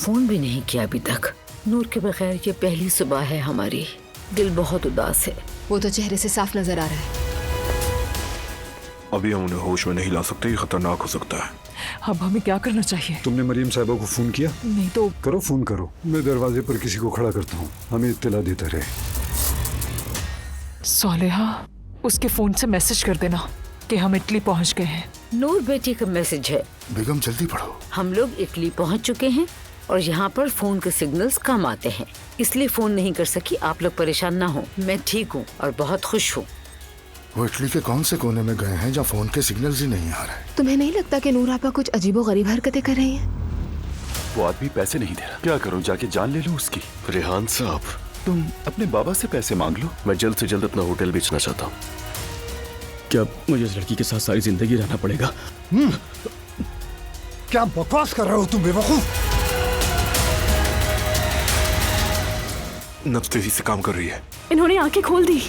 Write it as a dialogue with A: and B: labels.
A: Phone भी नहीं किया अभी तक। नूर के बगैर ये पहली सुबह है हमारी। दिल बहुत उदास है।
B: वो तो चेहरे से साफ नजर आ रहा है।
C: अभी हम उन्हें होश में नहीं ला सकते, ये खतरनाक हो सकता है।
D: अब हमें क्या करना चाहिए?
E: तुमने मरीम साहिबा को फोन किया?
D: नहीं तो
E: करो, फोन करो। मैं दरवाजे पर किसी को खड़ा करता हूँ, हमें इत्तला देता रहे।
D: सालेहा, उसके फोन से मैसेज कर देना कि हम इटली पहुंच गए हैं।
A: नूर बेटी का मैसेज है।
C: बेगम जल्दी पढ़ो।
A: हम लोग इटली पहुंच चुके हैं और यहाँ पर फोन के सिग्नल्स कम आते हैं, इसलिए फोन नहीं कर सकी। आप लोग परेशान ना हो, मैं ठीक हूँ और बहुत खुश हूँ।
C: वो इटली के कौन से कोने में गए हैं जहाँ फोन के सिग्नल्स ही नहीं आ रहे?
B: तुम्हें नहीं लगता कि नूर आपा कुछ अजीबोगरीब हरकतें कर रही हैं?
F: वो आदमी पैसे नहीं दे रहा, क्या करूं? जाके जान ले लूं उसकी?
G: रेहान साहब,
F: तुम अपने बाबा से पैसे मांग लो।
G: मैं जल्द से जल्द अपना होटल बेचना चाहता हूँ। क्या मुझे इस लड़की के साथ सारी जिंदगी रहना पड़ेगा?
E: क्या बकवास कर रहे हो तुम बेवकूफ?
C: नब्ज तेजी से काम कर रही है।
D: इन्होंने आंखें खोल दी।